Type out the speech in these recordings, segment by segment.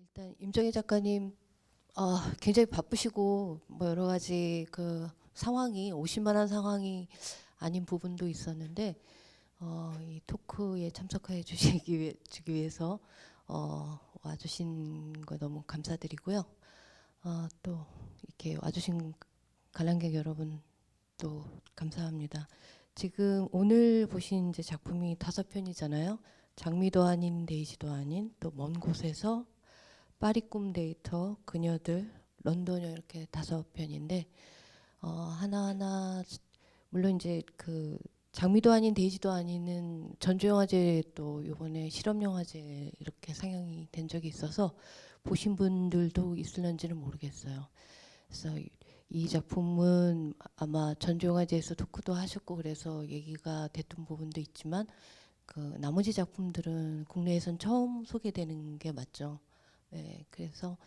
일단 임정희 작가님 굉장히 바쁘시고 뭐 여러 가지 그 상황이 오실 만한 상황이 아닌 부분도 있었는데 이 토크에 참석해 주기 위해서 와주신 거 너무 감사드리고요. 또 이렇게 와주신 관람객 여러분 또 감사합니다. 지금 오늘 보신 이제 작품이 5편이잖아요. 장미도 아닌 데이지도 아닌 또 먼 곳에서 파리 꿈 데이터 그녀들 런던여 이렇게 5편인데 하나하나 물론 이제 그 장미도 아닌 데이지도 아닌은 전주영화제 또 요번에 실험영화제 이렇게 상영이 된 적이 있어서 보신 분들도 있을런지는 모르겠어요. 그래서 이 작품은 아마 전주영화제에서 토크도 하셨고 그래서 얘기가 됐던 부분도 있지만 그 나머지 작품들은 국내에선 처음 소개되는 게 맞죠. 네, 그래서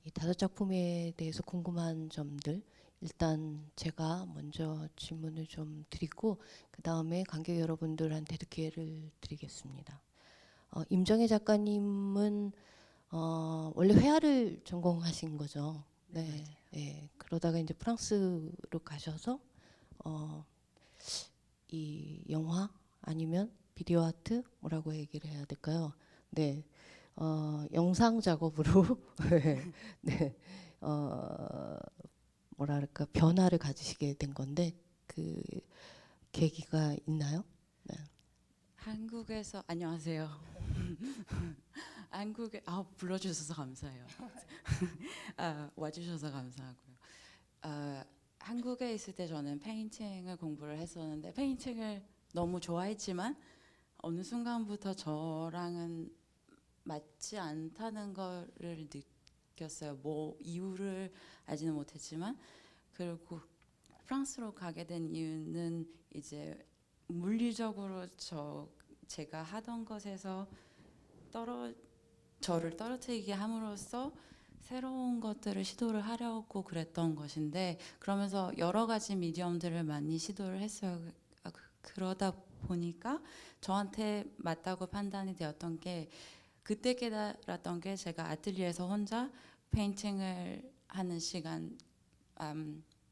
이 5작품에 대해서 궁금한 점들 일단 제가 먼저 질문을 좀 드리고 그 다음에 관객 여러분들한테도 기회를 드리겠습니다. 임정혜 작가님은 원래 회화를 전공하신 거죠. 네, 네. 그러다가 이제 프랑스로 가셔서 이 영화 아니면 비디오 아트 뭐라고 얘기를 해야 될까요? 네, 영상 작업으로 네, 뭐랄까 변화를 가지시게 된 건데 그 계기가 있나요? 네. 한국에서 안녕하세요. 한국에 불러주셔서 감사해요. 와주셔서 감사하고요. 한국에 있을 때 저는 페인팅을 공부를 했었는데 페인팅을 너무 좋아했지만 어느 순간부터 저랑은 맞지 않다는 거를 느꼈어요. 뭐 이유를 알지는 못했지만 그리고 프랑스로 가게 된 이유는 이제 물리적으로 제가 하던 것에서 저를 떨어뜨리게 함으로써 새로운 것들을 시도를 하려고 그랬던 것인데 그러면서 여러 가지 미디엄들을 많이 시도를 했어요. 그러다 보니까 저한테 맞다고 판단이 되었던 게 그때 깨달았던 게 제가 아틀리에에서 혼자 페인팅을 하는 시간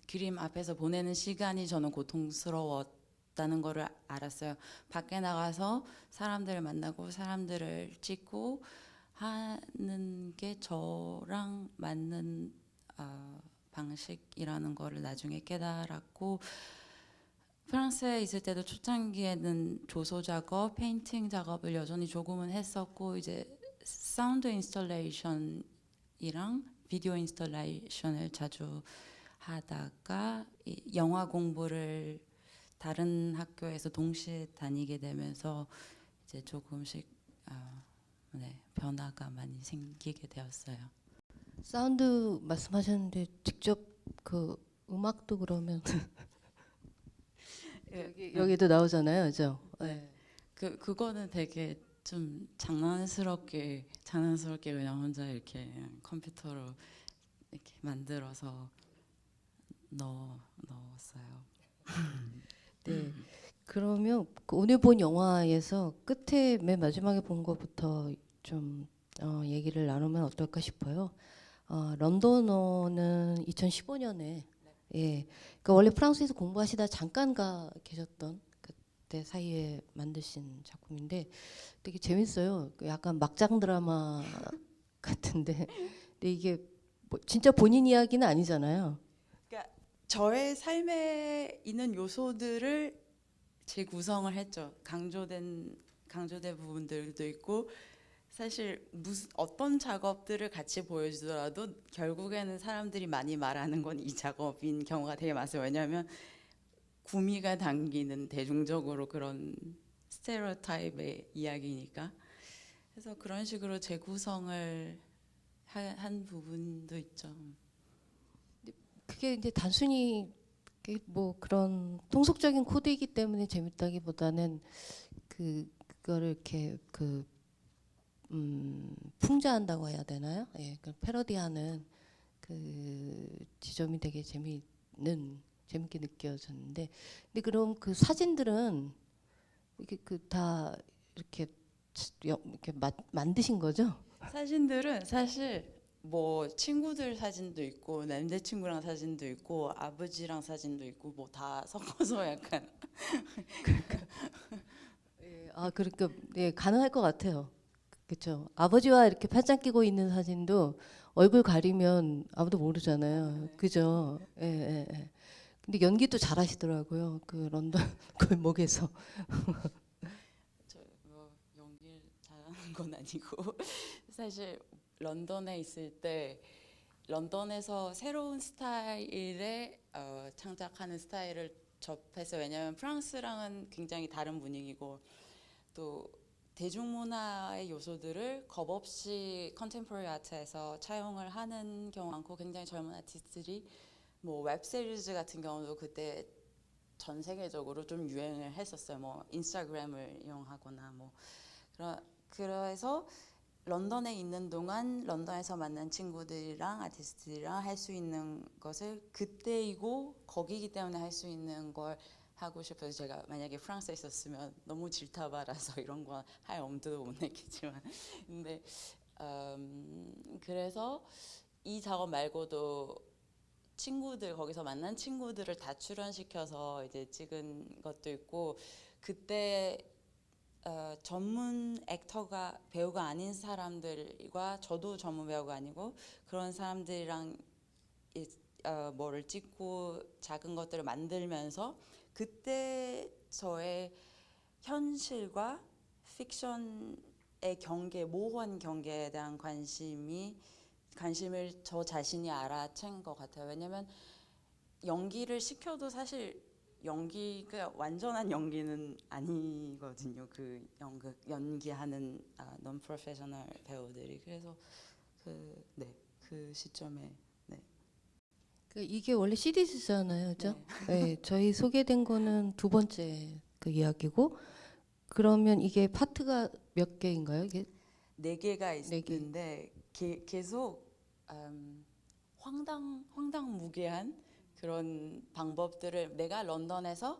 그림 앞에서 보내는 시간이 저는 고통스러웠다는 거를 알았어요. 밖에 나가서 사람들을 만나고 사람들을 찍고 하는 게 저랑 맞는 방식이라는 거를 나중에 깨달았고 프랑스에 있을 때도 초창기에는 조소 작업, 페인팅 작업을 여전히 조금은 했었고 이제 사운드 인스톨레이션이랑 비디오 인스톨레이션을 자주 하다가 영화 공부를 다른 학교에서 동시에 다니게 되면서 이제 조금씩 변화가 많이 생기게 되었어요. 사운드 말씀하셨는데 직접 그 음악도 그러면 여기도 나오잖아요, 그죠? 네. 그거는 되게 좀 장난스럽게 그냥 혼자 이렇게 컴퓨터로 이렇게 만들어서 넣었어요. 네. 그러면 그 오늘 본 영화에서 끝에 맨 마지막에 본 것부터 좀 얘기를 나누면 어떨까 싶어요. 런던어는 2015년에 예, 그러니까 원래 프랑스에서 공부하시다 잠깐 가 계셨던 그때 사이에 만드신 작품인데 되게 재밌어요. 그 약간 막장 드라마 같은데, 근데 이게 뭐 진짜 본인 이야기는 아니잖아요. 그러니까 저의 삶에 있는 요소들을 재구성을 했죠. 강조된 부분들도 있고 사실 무슨 어떤 작업들을 같이 보여주더라도 결국에는 사람들이 많이 말하는 건 이 작업인 경우가 되게 많아요. 왜냐하면 구미가 당기는 대중적으로 그런 스테레오타입의 이야기니까. 그래서 그런 식으로 재구성을 한 부분도 있죠. 그게 이제 단순히 뭐 그런 통속적인 코드이기 때문에 재밌다기보다는 그거를 이렇게 풍자한다고 해야 되나요? 예, 그 패러디하는 그 지점이 되게 재밌게 느껴졌는데, 근데 그럼 그 사진들은 이렇게 다 이렇게 이렇게 만드신 거죠? 사진들은 사실 뭐 친구들 사진도 있고 남자친구랑 사진도 있고 아버지랑 사진도 있고 뭐 다 섞어서 약간 예, 아 그러니까 예, 가능할 것 같아요. 그렇죠. 아버지와 이렇게 팔짱 끼고 있는 사진도 얼굴 가리면 아무도 모르잖아요. 네. 그죠? 예, 예, 예. 근데 연기도 잘하시더라고요. 그 런던 골목에서. 저뭐 연기를 잘하는 건 아니고 사실 런던에 있을 때 런던에서 새로운 스타일의 창작하는 스타일을 접해서 왜냐하면 프랑스랑은 굉장히 다른 분위기고 또 대중문화의 요소들을 겁 없이 컨템포러리 아트에서 차용을 하는 경우 많고 굉장히 젊은 아티스트들이 뭐 웹시리즈 같은 경우도 그때 전 세계적으로 좀 유행을 했었어요. 뭐 인스타그램을 이용하거나 뭐 그래서 런던에 있는 동안 런던에서 만난 친구들이랑 아티스트들이랑 할 수 있는 것을 그때이고 거기기 때문에 할 수 있는 걸 하고 싶어서 제가 만약에 프랑스에 있었으면 너무 질타받아서 이런 거 할 엄두도 못 냈겠지만 근데 그래서 이 작업 말고도 친구들 거기서 만난 친구들을 다 출연시켜서 이제 찍은 것도 있고 그때 전문 액터가 배우가 아닌 사람들과 저도 전문 배우가 아니고 그런 사람들이랑 뭐를 찍고 작은 것들을 만들면서 그때 저의 현실과 픽션의 경계, 모호한 경계에 대한 관심을 저 자신이 알아챈 것 같아요. 왜냐면 연기를 시켜도 사실 연기가 완전한 연기는 아니거든요. 그 연기하는 non 프로페셔널 배우들이 그래서 그 시점에 네. 그 이게 원래 시리즈잖아요, 그죠? 네. 네, 저희 소개된 거는 두 번째 그 이야기고 그러면 이게 파트가 몇 개인가요? 이게 네 개가 네 개. 있는데 계속 황당무계한 그런 방법들을 내가 런던에서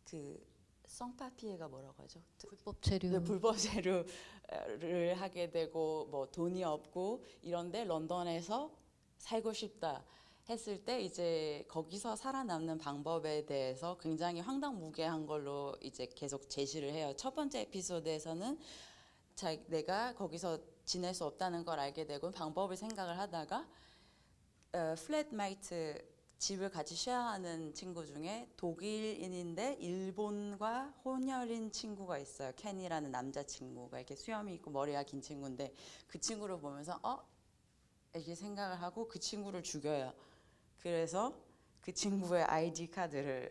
그 성파피에가 뭐라고 하죠? 불법 체류. 불법 체류를 하게 되고 뭐 돈이 없고 이런데 런던에서 살고 싶다 했을 때 이제 거기서 살아남는 방법에 대해서 굉장히 황당무계한 걸로 이제 계속 제시를 해요. 첫 번째 에피소드에서는 내가 거기서 지낼 수 없다는 걸 알게 되고 방법을 생각을 하다가 플랫마이트 집을 같이 쉐어하는 친구 중에 독일인인데 일본과 혼혈인 친구가 있어요. 켄이라는 남자친구가 이렇게 수염이 있고 머리가 긴 친구인데 그 친구를 보면서 이렇게 생각을 하고 그 친구를 죽여요. 그래서 그 친구의 아이디 카드를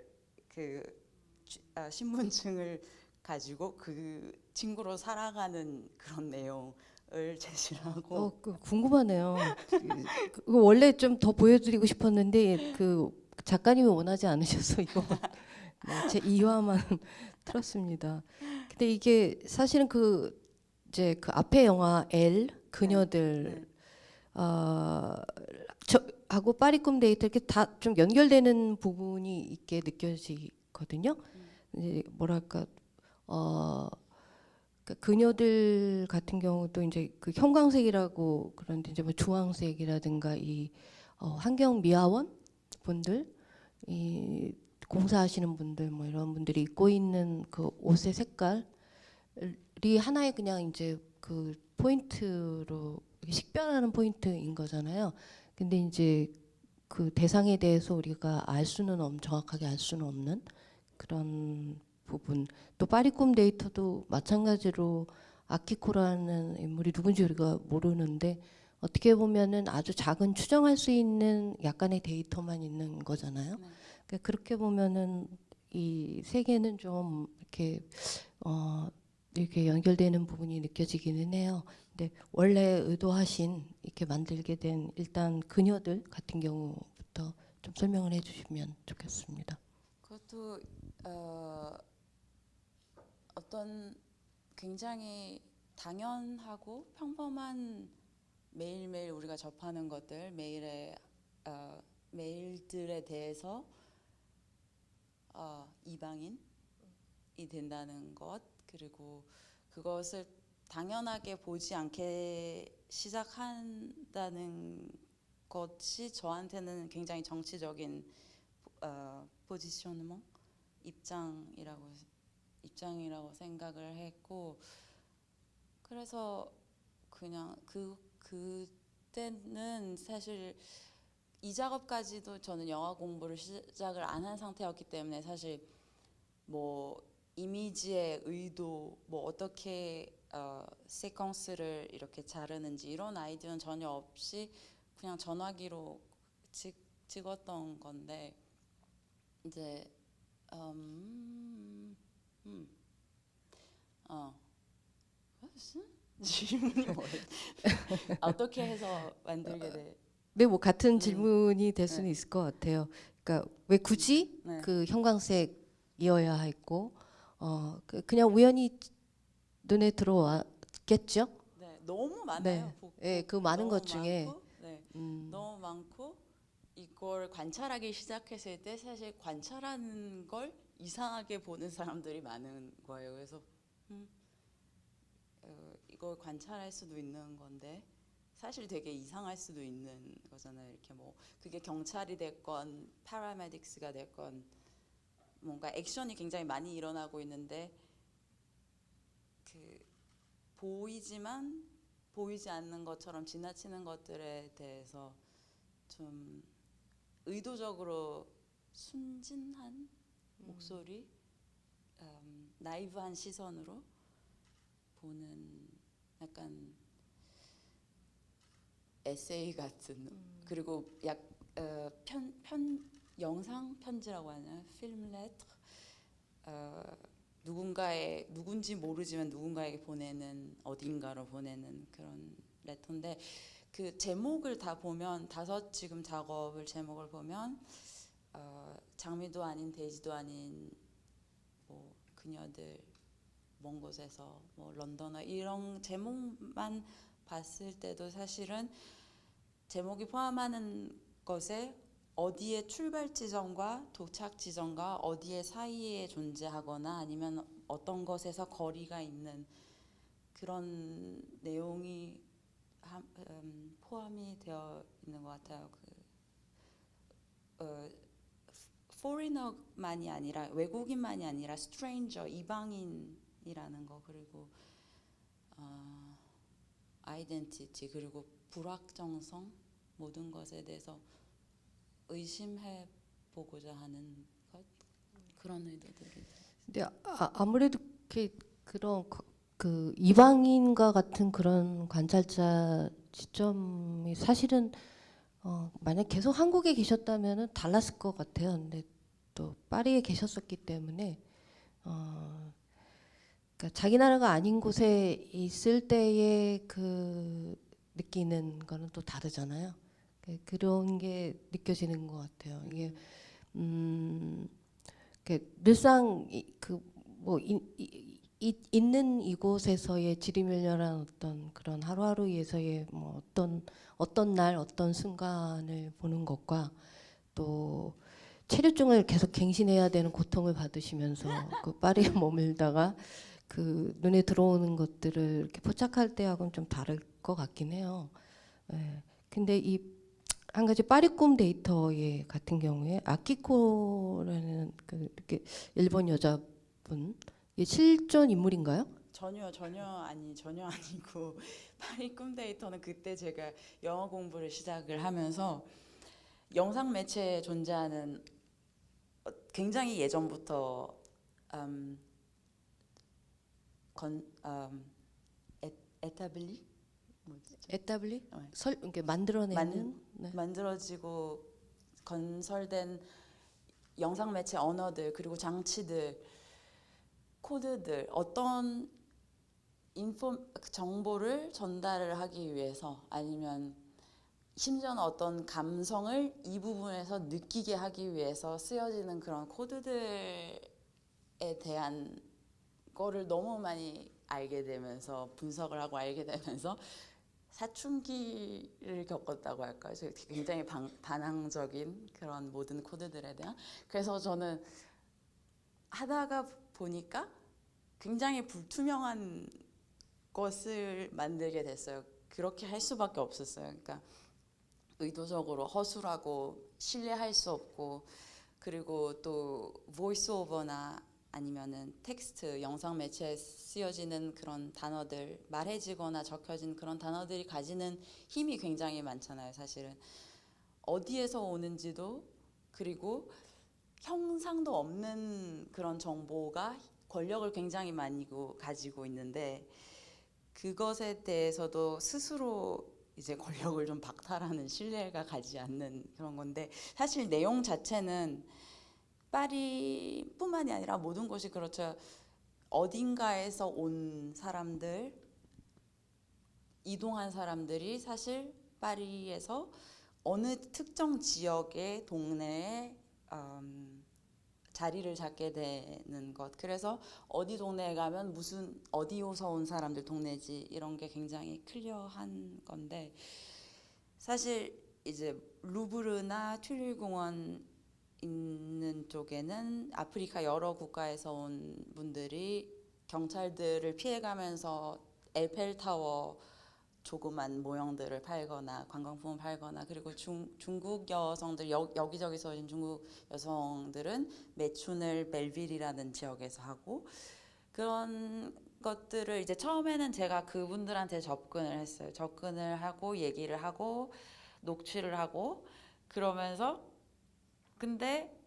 그 신분증을 가지고 그 친구로 살아가는 그런 내용을 제시하고 그 궁금하네요. 그 원래 좀 더 보여드리고 싶었는데 그 작가님이 원하지 않으셔서 이거만 네, 제 2화만 틀었습니다. 근데 이게 사실은 그 이제 그 앞에 영화 L 네, 그녀들 네, 어, 저 하고 파리꿈 데이트 이렇게 다 좀 연결되는 부분이 있게 느껴지거든요. 이제 뭐랄까 어 그녀들 같은 경우도 이제 그 형광색이라고 그런데 이제 뭐 주황색이라든가 이 환경 미화원 분들 이 공사하시는 분들 뭐 이런 분들이 입고 있는 그 옷의 색깔이 하나의 그냥 이제 그 포인트로 식별하는 포인트인 거잖아요. 근데 이제 그 대상에 대해서 우리가 정확하게 알 수는 없는 그런 부분. 또 파리꿈 데이터도 마찬가지로 아키코라는 인물이 누군지 우리가 모르는데 어떻게 보면은 아주 작은 추정할 수 있는 약간의 데이터만 있는 거잖아요. 네. 그러니까 그렇게 보면은 이 세계는 좀 이렇게 연결되는 부분이 느껴지기는 해요. 근데 원래 의도하신 이렇게 만들게 된 일단 그녀들 같은 경우부터 좀 설명을 해주시면 좋겠습니다. 그것도 어떤 굉장히 당연하고 평범한 매일매일 우리가 접하는 것들 메일들에 대해서 이방인이 된다는 것 그리고 그것을 당연하게 보지 않게 시작한다는 것이 저한테는 굉장히 정치적인 포지셔너먼 입장이라고 생각을 했고, 그래서 그냥 그때는 사실 이 작업까지도 저는 영화 공부를 시작을 안 한 상태였기 때문에 사실 뭐 이미지의 의도, 뭐 어떻게 세퀀스를 이렇게 자르는지 이런 아이디어는 전혀 없이 그냥 전화기로 찍었던 건데, 이제 무슨 질문이 뭐예요? 어떻게 해서 만들게 돼? 네, 뭐 같은 질문이 될 수는 있을 것 같아요. 그러니까 왜 굳이 네. 그 형광색이어야 했고, 그냥 우연히 눈에 들어왔겠죠? 네, 너무 많아요. 네, 예, 그 많은 너무 것 중에 많고, 네, 너무 많고 이걸 관찰하기 시작했을 때 사실 관찰하는 걸 이상하게 보는 사람들이 많은 거예요. 그래서 이걸 관찰할 수도 있는 건데 사실 되게 이상할 수도 있는 거잖아요. 이렇게 뭐 그게 경찰이 됐건 파라메딕스가 됐건 뭔가 액션이 굉장히 많이 일어나고 있는데 그 보이지만 보이지 않는 것처럼 지나치는 것들에 대해서 좀 의도적으로 순진한 목소리, 나이브한 시선으로 보는 약간 에세이 같은, 그리고 영상 편지라고 하나요? 필름 레터, 누군지 모르지만 누군가에게 보내는, 어딘가로 보내는 그런 레터인데, 그 제목을 다 보면, 지금 작업을 제목을 보면 장미도 아닌 데이지도 아닌 뭐 그녀들 먼 곳에서 뭐 런던어 이런 제목만 봤을 때도 사실은 제목이 포함하는 것에 어디에 출발 지점과 도착 지점과 어디에 사이에 존재하거나 아니면 어떤 것에서 거리가 있는 그런 내용이 포함이 되어 있는 것 같아요. foreigner만이 아니라, 외국인만이 아니라 stranger, 이방인이라는 거, 그리고 identity, 그리고 불확정성, 모든 것에 대해서 의심해 보고자 하는 것, 그런 의도들이. 근데 아무래도 그 이방인과 같은 그런 관찰자 지점이 사실은 만약 계속 한국에 계셨다면은 달랐을 것 같아요. 근데 또 파리에 계셨었기 때문에 그러니까 자기 나라가 아닌 곳에 있을 때의 그 느끼는 거는 또 다르잖아요. 그런 게 느껴지는 것 같아요. 이게 늘상 그뭐 있는 이곳에서의 지리멸렬한 어떤 그런 하루하루에서의 뭐 어떤 날 어떤 순간을 보는 것과 또 체류증을 계속 갱신해야 되는 고통을 받으시면서 그 파리에 머물다가 그 눈에 들어오는 것들을 이렇게 포착할 때하고는 좀 다를 것 같긴 해요. 예. 근데 이 한 가지 파리 꿈 데이터의 같은 경우에 아키코라는 이렇게 일본 여자분, 이 실존 인물인가요? 전혀 아니고 파리 꿈 데이터는 그때 제가 영어 공부를 시작을 하면서 영상 매체에 존재하는 굉장히 예전부터 에타블리, 에타블리? 네. 이렇게 만들어내는? 네. 만들어지고 건설된 영상 매체 언어들, 그리고 장치들, 코드들, 어떤 정보를 전달을 하기 위해서, 아니면 심지어는 어떤 감성을 이 부분에서 느끼게 하기 위해서 쓰여지는 그런 코드들에 대한 거를 너무 많이 알게 되면서, 분석을 하고 알게 되면서 사춘기를 겪었다고 할까요? 굉장히 반항적인 그런 모든 코드들에 대한. 그래서 저는 하다가 보니까 굉장히 불투명한 것을 만들게 됐어요. 그렇게 할 수밖에 없었어요. 그러니까 의도적으로 허술하고 신뢰할 수 없고, 그리고 또 보이스 오버나 아니면은 텍스트, 영상 매체에 쓰여지는 그런 단어들, 말해지거나 적혀진 그런 단어들이 가지는 힘이 굉장히 많잖아요. 사실은 어디에서 오는지도, 그리고 형상도 없는 그런 정보가 권력을 굉장히 많이 가지고 있는데, 그것에 대해서도 스스로 이제 권력을 좀 박탈하는, 신뢰가 가지 않는 그런 건데, 사실 내용 자체는 파리뿐만이 아니라 모든 곳이 그렇죠. 어딘가에서 온 사람들, 이동한 사람들이 사실 파리에서 어느 특정 지역의 동네에 자리를 잡게 되는 것. 그래서 어디 동네에 가면 무슨 어디서 온 사람들 동네지, 이런 게 굉장히 클리어한 건데, 사실 이제 루브르나 튤릴 공원 있는 쪽에는 아프리카 여러 국가에서 온 분들이 경찰들을 피해가면서 에펠타워 조그만 모형들을 팔거나 관광품을 팔거나, 그리고 중국 여성들, 여기저기서 온 중국 여성들은 매춘을 벨빌이라는 지역에서 하고, 그런 것들을 이제 처음에는 제가 그분들한테 접근을 했어요. 접근을 하고 얘기를 하고 녹취를 하고 그러면서, 근데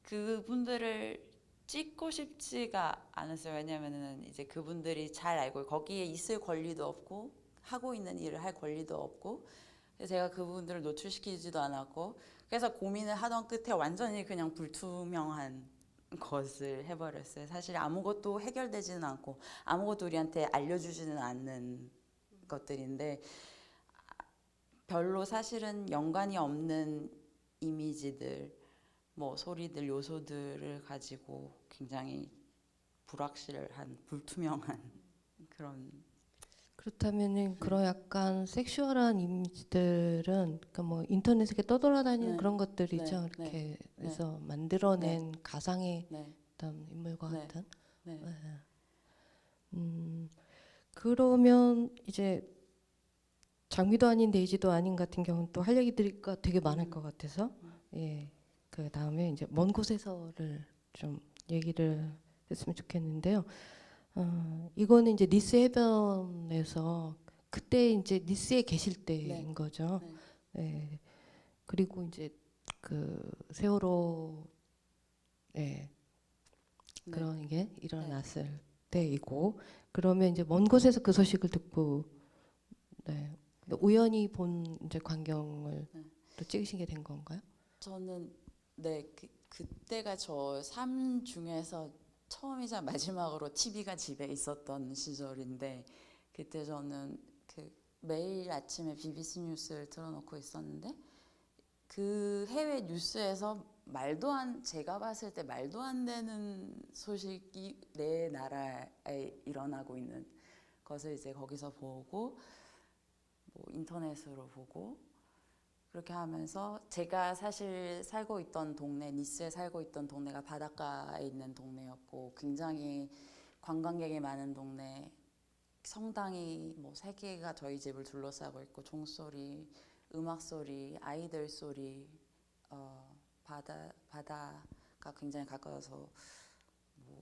그분들을 찍고 싶지가 않았어요. 왜냐면은 이제 그분들이 잘 알고 거기에 있을 권리도 없고 하고 있는 일을 할 권리도 없고, 그래서 제가 그분들을 노출시키지도 않았고, 그래서 고민을 하던 끝에 완전히 그냥 불투명한 것을 해버렸어요. 사실 아무것도 해결되지는 않고 아무것도 우리한테 알려주지는 않는 것들인데, 별로 사실은 연관이 없는 이미지들, 뭐 소리들, 요소들을 가지고 굉장히 불확실한, 불투명한 그런. 그렇다면은 그런 약간 섹슈얼한 이미지들은 그러니까 뭐 인터넷에 떠돌아다니는 네, 그런 것들이죠. 네, 이렇게 네, 해서 만들어낸 가상의 네, 어떤 인물과 네, 같은. 네. 네. 그러면 이제 장미도 아닌 데이지도 아닌 같은 경우는 또 할 얘기들이 되게 많을 것 같아서 예. 그 다음에 이제 먼 곳에서를 좀 얘기를 했으면 좋겠는데요. 이거는 이제 니스 해변에서 그때 이제 니스에 계실 때인 네. 거죠. 네. 예. 그리고 이제 그 세월호 예. 네. 그런 게 일어났을 네. 때이고, 그러면 이제 먼 곳에서 그 소식을 듣고 네. 우연히 본 이제 광경을 네. 또 찍으시게 된 건가요? 저는 네, 그때가 저 삶 중에서 처음이자 마지막으로 TV가 집에 있었던 시절인데, 그때 저는 그 매일 아침에 BBC 뉴스를 틀어놓고 있었는데, 그 해외 뉴스에서 제가 봤을 때 말도 안 되는 소식이 내 나라에 일어나고 있는 것을 이제 거기서 보고, 뭐 인터넷으로 보고, 그렇게 하면서 제가 사실 살고 있던 동네, 니스에 살고 있던 동네가 바닷가에 있는 동네였고, 굉장히 관광객이 많은 동네, 성당이 뭐 3개가 저희 집을 둘러싸고 있고, 종소리, 음악 소리, 아이들 소리, 바다가 굉장히 가까워서, 뭐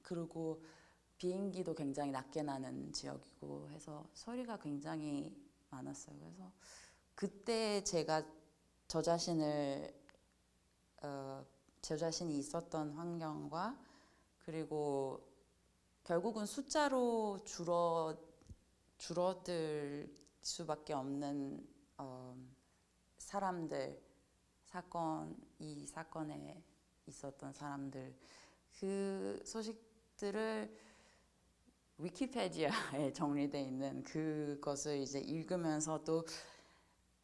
그리고 비행기도 굉장히 낮게 나는 지역이고 해서 소리가 굉장히 많았어요. 그래서 그때 제가 저 자신을 저 자신이 있었던 환경과, 그리고 결국은 숫자로 줄어들 수밖에 없는 사람들, 이 사건에 있었던 사람들, 그 소식들을 위키페디아에 정리되어 있는 그것을 이제 읽으면서도,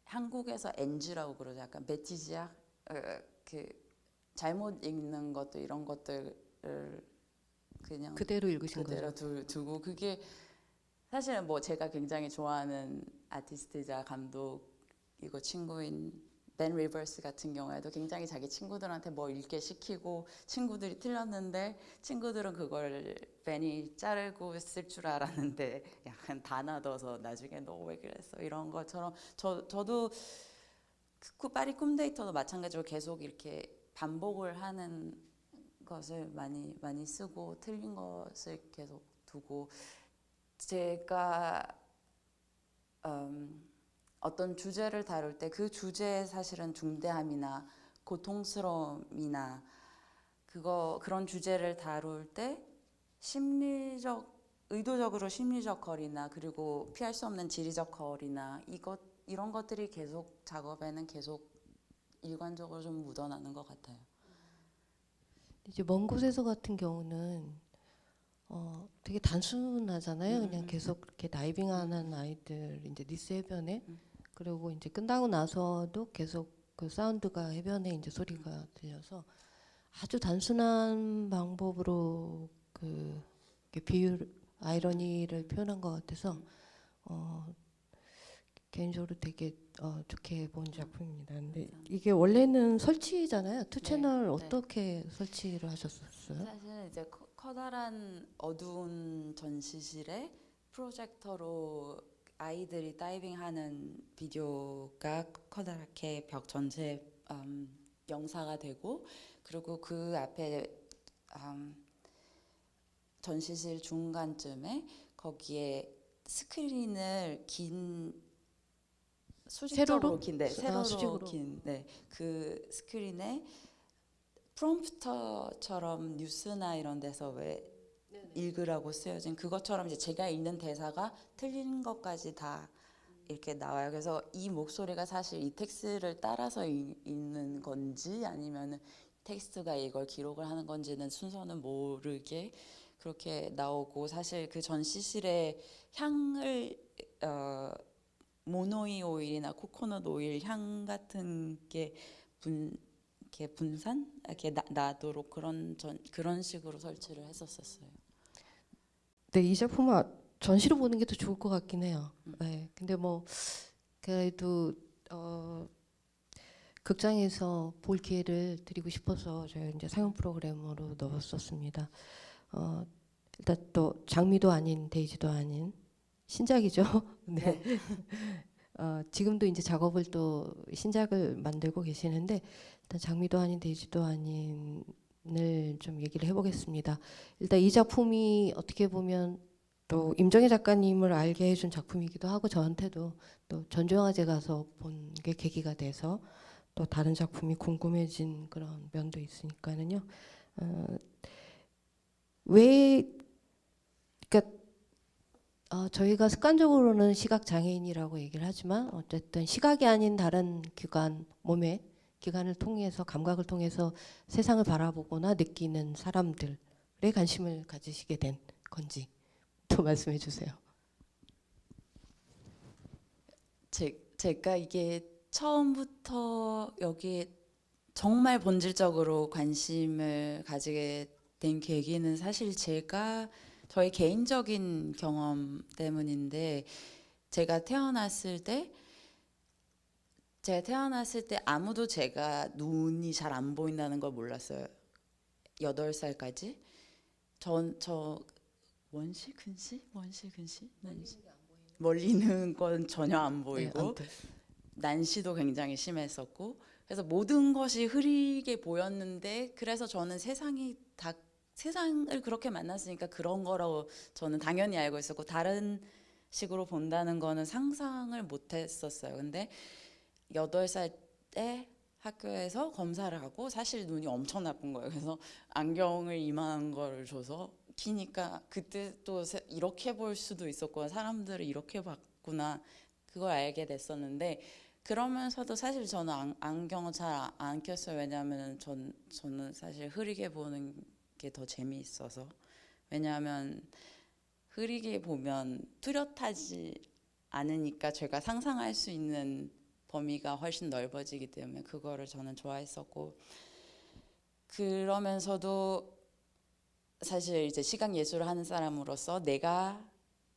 한국에서 NG라고 그러죠. 약간 베티지약, 그 잘못 읽는 것도, 이런 것들을 그냥 그대로 읽으신 그대로 거죠. 두고, 그게 사실은 뭐 제가 굉장히 좋아하는 아티스트이자 감독이고 친구인 벤 리버스 같은 경우에도 굉장히 자기 친구들한테 뭐 읽게 시키고 친구들이 틀렸는데 친구들은 그걸 벤이 자르고 쓸 줄 알았는데 약간 다 놔둬서 나중에 너 왜 그랬어 이런 것처럼 저도 파리 꿈데이터도 마찬가지로 계속 이렇게 반복을 하는 것을 많이 쓰고 틀린 것을 계속 두고 제가 어떤 주제를 다룰 때 그 주제의 사실은 중대함이나 고통스러움이나 그런 주제를 다룰 때 의도적으로 심리적 거리나 그리고 피할 수 없는 지리적 거리나 이런 것들이 계속 작업에는 계속 일관적으로 좀 묻어나는 것 같아요. 이제 먼 곳에서 같은 경우는 되게 단순하잖아요. 그냥 계속 이렇게 다이빙하는 아이들 이제 니스 해변에 그리고 이제 끝나고 나서도 계속 그 사운드가 해변에 이제 소리가 들려서 아주 단순한 방법으로 그 비유 아이러니를 표현한 것 같아서 개인적으로 되게 좋게 본 작품입니다. 근데 이게 원래는 설치잖아요. 투 채널 네. 어떻게 설치를 하셨었어요? 사실은 이제 커다란 어두운 전시실에 프로젝터로 아이들이 다이빙하는 비디오가 커다랗게 벽 전체에 영사가 되고 그리고 그 앞에 전시실 중간쯤에 거기에 스크린을 수직적으로 세로로 수직으로. 긴 그 스크린에 프롬프터처럼 뉴스나 이런 데서 왜 읽으라고 쓰여진 그것처럼 이제 제가 읽는 대사가 틀린 것까지 다 이렇게 나와요. 그래서 이 목소리가 사실 이 텍스트를 따라서 읽는 건지 아니면 텍스트가 이걸 기록을 하는 건지는 순서는 모르게 그렇게 나오고 사실 그 전시실의 향을 모노이 오일이나 코코넛 오일 향 같은 게 이렇게 분산 이렇게 나도록 그런 식으로 설치를 했었어요. 네, 이 작품은 전시로 보는 게 더 좋을 것 같긴 해요. 네, 근데 뭐 그래도 극장에서 볼 기회를 드리고 싶어서 저희 이제 상영 프로그램으로 넣었었습니다. 일단 또 장미도 아닌 데이지도 아닌 신작이죠. 네. 지금도 이제 작업을 또 신작을 만들고 계시는데 일단 장미도 아닌 데이지도 아닌을 좀 얘기를 해보겠습니다. 일단 이 작품이 어떻게 보면 또 임정혜 작가님을 알게 해준 작품이기도 하고 저한테도 또 전주영화제 가서 본 게 계기가 돼서 또 다른 작품이 궁금해진 그런 면도 있으니까는요. 왜 그러니까 저희가 습관적으로는 시각 장애인이라고 얘기를 하지만 어쨌든 시각이 아닌 다른 기관 몸의 기관을 통해서 감각을 통해서 세상을 바라보거나 느끼는 사람들에 관심을 가지시게 된 건지 또 말씀해 주세요. 제가 이게 처음부터 여기 정말 본질적으로 관심을 가지게 된 계기는 사실 저의 개인적인 경험 때문인데 제가 태어났을 때 아무도 제가 눈이 잘 안 보인다는 걸 몰랐어요. 8살까지. 저 원시 근시? 멀리 있는 건 전혀 안 보이고 난시도 굉장히 심했었고 그래서 모든 것이 흐리게 보였는데 그래서 저는 세상을 그렇게 만났으니까 그런 거라고 저는 당연히 알고 있었고 다른 식으로 본다는 거는 상상을 못 했었어요. 근데 8살 때 학교에서 검사를 하고 사실 눈이 엄청 나쁜 거예요. 그래서 안경을 이만한 걸 줘서 키니까 그때 또 이렇게 볼 수도 있었구나. 사람들을 이렇게 봤구나. 그걸 알게 됐었는데 그러면서도 사실 저는 안경을 잘 안 꼈어요. 왜냐하면 저는 사실 흐리게 보는 게 더 재미있어서. 왜냐하면 흐리게 보면 뚜렷하지 않으니까 제가 상상할 수 있는 범위가 훨씬 넓어지기 때문에 그거를 저는 좋아했었고 그러면서도 사실 이제 시각 예술을 하는 사람으로서 내가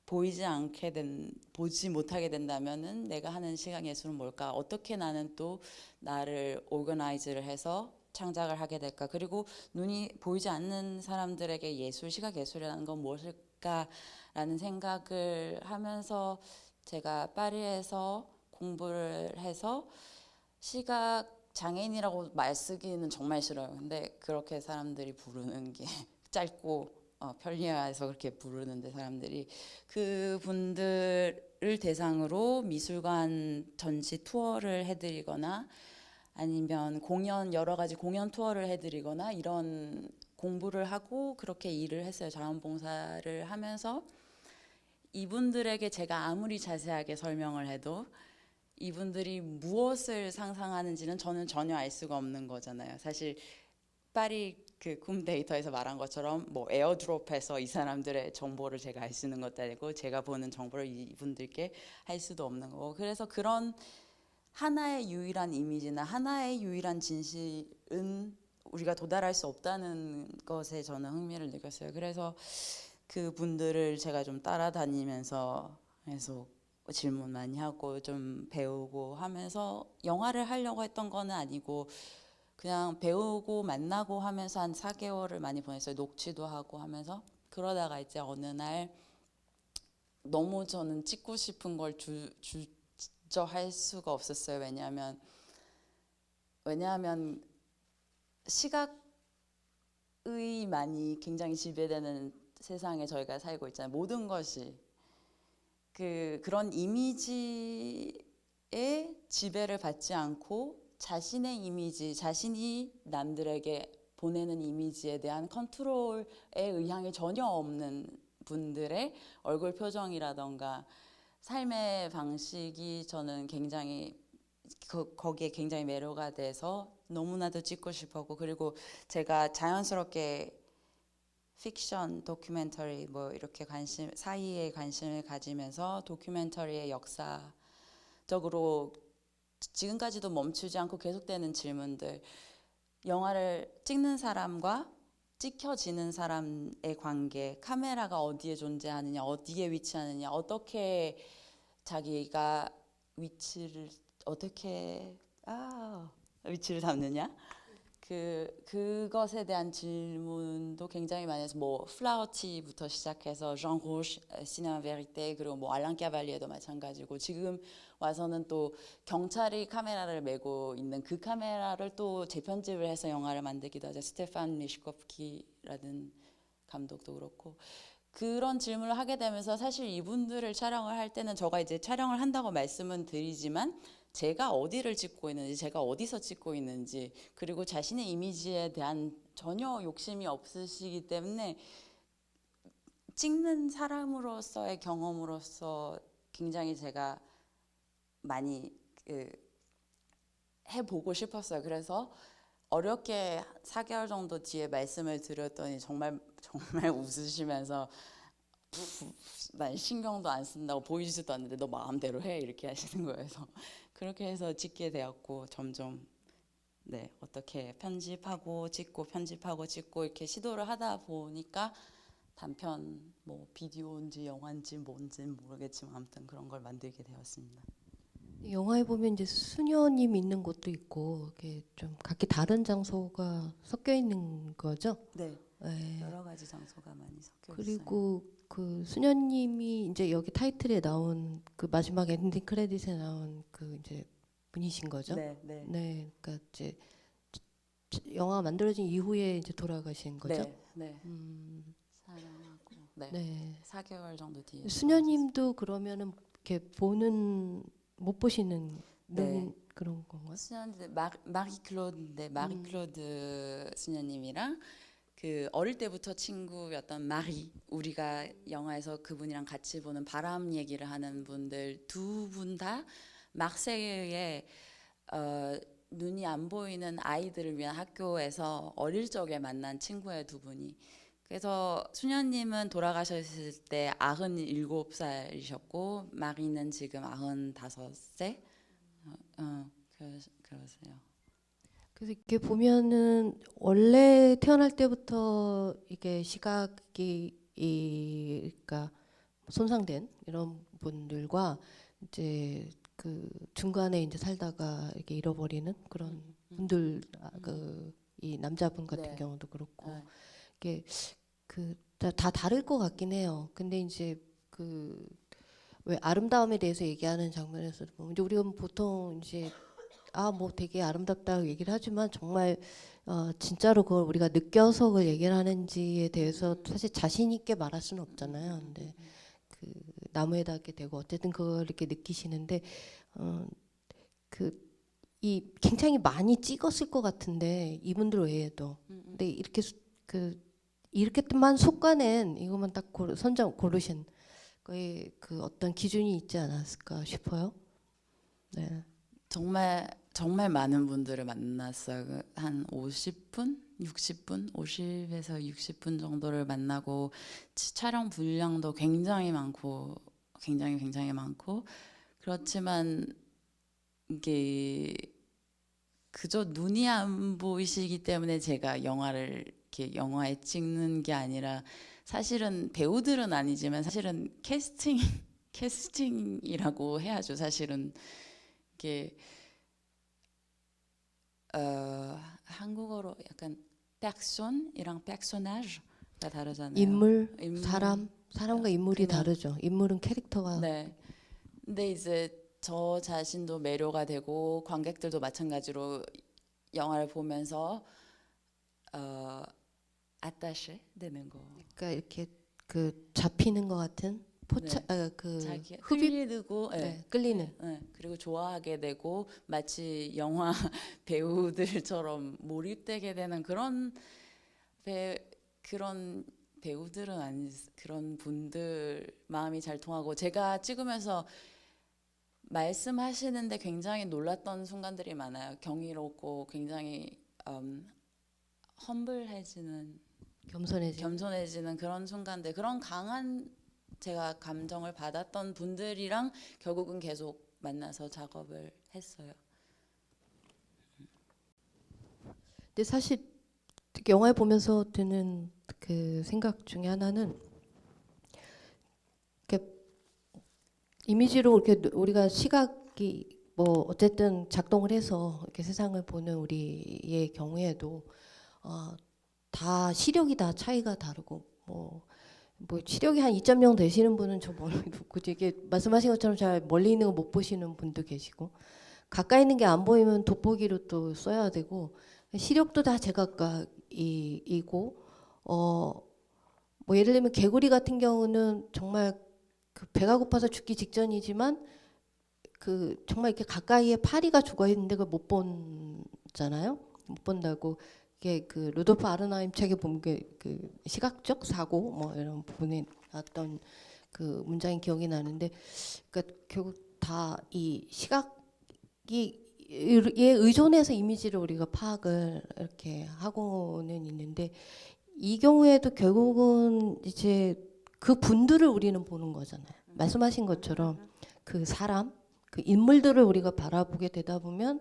보지 못하게 된다면은 내가 하는 시각 예술은 뭘까? 어떻게 나는 또 나를 오거나이즈를 해서 창작을 하게 될까? 그리고 눈이 보이지 않는 사람들에게 시각 예술이라는 건 무엇일까라는 생각을 하면서 제가 파리에서 공부를 해서 시각 장애인이라고 말 쓰기는 정말 싫어요. 근데 그렇게 사람들이 부르는 게 짧고 편리해서 그렇게 부르는데 사람들이 그분들을 대상으로 미술관 전시 투어를 해드리거나 아니면 여러 가지 공연 투어를 해드리거나 이런 공부를 하고 그렇게 일을 했어요. 자원봉사를 하면서 이분들에게 제가 아무리 자세하게 설명을 해도 이분들이 무엇을 상상하는지는 저는 전혀 알 수가 없는 거잖아요. 사실 파리 그 쿰데이터에서 말한 것처럼 뭐 에어드롭해서 이 사람들의 정보를 제가 알 수 있는 것도 아니고 제가 보는 정보를 이분들께 할 수도 없는 거고, 그래서 그런 하나의 유일한 이미지나 하나의 유일한 진실은 우리가 도달할 수 없다는 것에 저는 흥미를 느꼈어요. 그래서 그분들을 제가 좀 따라다니면서 계속 질문 많이 하고 좀 배우고 하면서 영화를 하려고 했던 거는 아니고 그냥 배우고 만나고 하면서 한 4개월을 많이 보냈어요. 녹취도 하고 하면서. 그러다가 이제 어느 날 너무 저는 찍고 싶은 걸 주저할 수가 없었어요. 왜냐하면 시각의만이 굉장히 지배되는 세상에 저희가 살고 있잖아요. 모든 것이 그런 이미지에 지배를 받지 않고 자신의 이미지, 자신이 남들에게 보내는 이미지에 대한 컨트롤의 의향이 전혀 없는 분들의 얼굴 표정이라던가 삶의 방식이 저는 굉장히 거기에 굉장히 매료가 돼서 너무나도 찍고 싶었고, 그리고 제가 자연스럽게 픽션, 다큐멘터리 뭐 이렇게 사이에 관심을 가지면서 다큐멘터리의 역사적으로 지금까지도 멈추지 않고 계속되는 질문들, 영화를 찍는 사람과 찍혀지는 사람의 관계, 카메라가 어디에 존재하느냐, 어디에 위치하느냐, 어떻게 자기가 어떻게 위치를 잡느냐, 그것에 대한 질문도 굉장히 많이 해서 뭐 플라워티부터 시작해서 ժ안 로시, 시네마 베리테, 그리고 뭐 알랑 까발리에도 마찬가지고, 지금 와서는 또 경찰이 카메라를 메고 있는 그 카메라를 또 재편집을 해서 영화를 만들기도 하죠. 스테판 미시코프키라는 감독도 그렇고, 그런 질문을 하게 되면서 사실 이분들을 촬영을 할 때는 제가 이제 촬영을 한다고 말씀은 드리지만 제가 어디를 찍고 있는지, 제가 어디서 찍고 있는지, 그리고 자신의 이미지에 대한 전혀 욕심이 없으시기 때문에 찍는 사람으로서의 경험으로서 굉장히 제가 많이 해보고 싶었어요. 그래서 어렵게 4개월 정도 뒤에 말씀을 드렸더니 정말 웃으시면서 난 신경도 안 쓴다고, 보이지도 않는데 너 마음대로 해 이렇게 하시는 거예요. 그래서 그렇게 해서 찍게 되었고, 점점 어떻게 편집하고 찍고 이렇게 시도를 하다 보니까 단편 뭐 비디오인지 영화인지 뭔지 모르겠지만 아무튼 그런 걸 만들게 되었습니다. 영화에 보면 이제 수녀님 있는 곳도 있고 이게 좀 각기 다른 장소가 섞여 있는 거죠. 네, 네. 여러 가지 장소가 많이 섞여 있어요. 그리고 그 수녀님이 이제 여기 타이틀에 나온 그 마지막 엔딩 크레딧에 나온 그 이제 분이신 거죠. 네, 네. 네, 그러니까 이제 영화 만들어진 이후에 이제 돌아가신 거죠. 네, 네. 사랑하고 네. 4개월 정도 뒤에. 수녀님도 그러면은 이렇게 못 보시는 네. 그런 건가요? 수녀인데 마리클로드 수녀님이랑 그 어릴 때부터 친구였던 마리, 우리가 영화에서 그분이랑 같이 보는 바람 얘기를 하는 분들 두 분 다 막세이에 눈이 안 보이는 아이들을 위한 학교에서 어릴 적에 만난 친구예요, 두 분이. 그래서 수녀님은 돌아가셨을 때 97살이셨고 마리는 지금 95세. 그러세요. 그래서 이렇게 보면은 원래 태어날 때부터 이게 시각이 그러니까 손상된 이런 분들과 이제 그 중간에 이제 살다가 이렇게 잃어버리는 그런 분들, 이 남자분 같은 네. 경우도 그렇고 네. 이게 다 다를 것 같긴 해요. 근데 이제 그 왜 아름다움에 대해서 얘기하는 장면에서도 보면 이제 우리가 보통 이제 뭐 되게 아름답다고 얘기를 하지만 정말 진짜로 그걸 우리가 느껴서 그걸 얘기를 하는지에 대해서 사실 자신 있게 말할 수는 없잖아요. 근데 그 나무에다 이렇게 대고 어쨌든 그걸 이렇게 느끼시는데 그 이 굉장히 많이 찍었을 것 같은데 이분들 외에도 근데 이렇게 이렇게만 속과는 이것만 딱 고르신 거의 그 어떤 기준이 있지 않았을까 싶어요. 네. 정말 정말 많은 분들을 만났어요. 한 50분, 60분, 50에서 60분 정도를 만나고 촬영 분량도 굉장히 많고 굉장히 많고 그렇지만 이게 그저 눈이 안 보이시기 때문에 제가 영화를 이렇게 영화에 찍는 게 아니라 사실은 배우들은 아니지만 사실은 캐스팅이라고 해야죠. 사실은 이게 한국어로 약간 팩손이랑 팩소나즈가 다르잖아요. 인물, 인물. 사람과 인물이 그냥 다르죠. 인물은 캐릭터와 네. 근데 이제 저 자신도 매료가 되고 관객들도 마찬가지로 영화를 보면서 아따쉐 되는 거. 그러니까 이렇게 그 잡히는 것 같은 네. 그 자기 흡입, 끌리고 네, 끌리는. 네. 그리고 좋아하게 되고 마치 영화 배우들처럼 몰입되게 되는 그런 배우들은 아니 그런 분들 마음이 잘 통하고 제가 찍으면서 말씀하시는데 굉장히 놀랐던 순간들이 많아요. 경이롭고 굉장히 험블해지는 겸손해지는 그런 순간들, 그런 강한 제가 감정을 받았던 분들이랑 결국은 계속 만나서 작업을 했어요. 근데 사실 영화에 보면서 드는 그 생각 중에 하나는 이렇게 이미지로 이렇게 우리가 시각이 뭐 어쨌든 작동을 해서 이렇게 세상을 보는 우리의 경우에도 다 시력이 다 차이가 다르고 뭐 시력이 한 2.0 되시는 분은 저 멀리 놓고 되게 말씀하신 것처럼 잘 멀리 있는 거 못 보시는 분도 계시고 가까이 있는 게 안 보이면 돋보기로 또 써야 되고 시력도 다 제각각이고 뭐 예를 들면 개구리 같은 경우는 정말 그 배가 고파서 죽기 직전이지만 그 정말 이렇게 가까이에 파리가 죽어 있는데 그걸 못 본잖아요. 못 본다고 이게 그 루돌프 아르나임 책에 보면 그 시각적 사고 뭐 이런 부분에 나왔던 그 문장이 기억이 나는데 그러니까 결국 다 이 시각이 에 의존해서 이미지를 우리가 파악을 이렇게 하고는 있는데 이 경우에도 결국은 이제 그 분들을 우리는 보는 거잖아요. 말씀하신 것처럼 그 사람, 그 인물들을 우리가 바라보게 되다 보면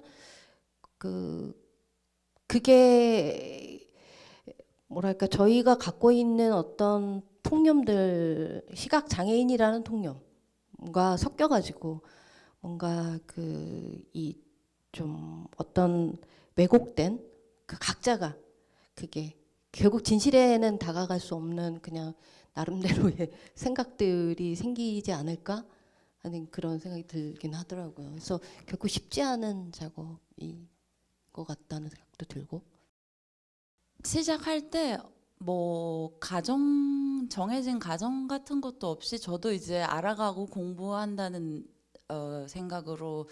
그게 뭐랄까 저희가 갖고 있는 어떤 통념들, 시각 장애인이라는 통념과 섞여가지고 뭔가 그 이 좀 어떤 왜곡된 그 각자가 그게 결국 진실에는 다가갈 수 없는 그냥 나름대로의 생각들이 생기지 않을까 하는 그런 생각이 들긴 하더라고요. 그래서 결국 쉽지 않은 작업인 것 같다는 생각도 들고. 시작할 때 뭐 정해진 가정 같은 것도 없이 저도 이제 알아가고 공부한다는 생각으로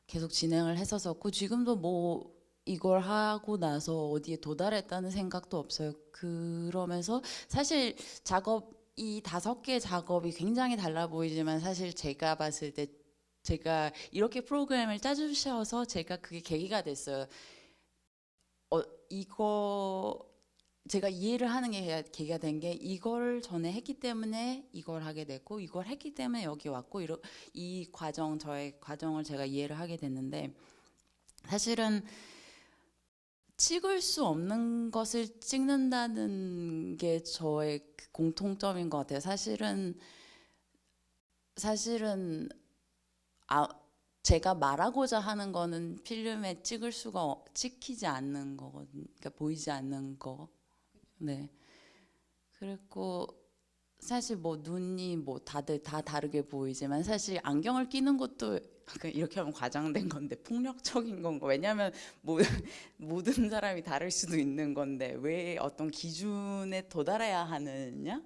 계속 진행을 했었었고 지금도 뭐 이걸 하고 나서 어디에 도달했다는 생각도 없어요. 그러면서 사실 이 5개 작업이 굉장히 달라 보이지만 사실 제가 봤을 때 제가 이렇게 프로그램을 짜주셔서 제가 그게 계기가 됐어요. 이거 제가 이해를 하는 게 계기가 된 게 이걸 전에 했기 때문에 이걸 하게 됐고 이걸 했기 때문에 여기 왔고 저의 과정을 제가 이해를 하게 됐는데 사실은 찍을 수 없는 것을 찍는다는 게 저의 공통점인 것 같아요. 사실은 사실은 제가 말하고자 하는 거는 필름에 찍히지 않는 거거든요. 그러니까 보이지 않는 거. 네. 그리고 사실 뭐 눈이 뭐 다들 다 다르게 보이지만 사실 안경을 끼는 것도 이렇게 하면 과장된 건데 폭력적인 건가? 왜냐하면 모든 사람이 다를 수도 있는 건데 왜 어떤 기준에 도달해야 하느냐?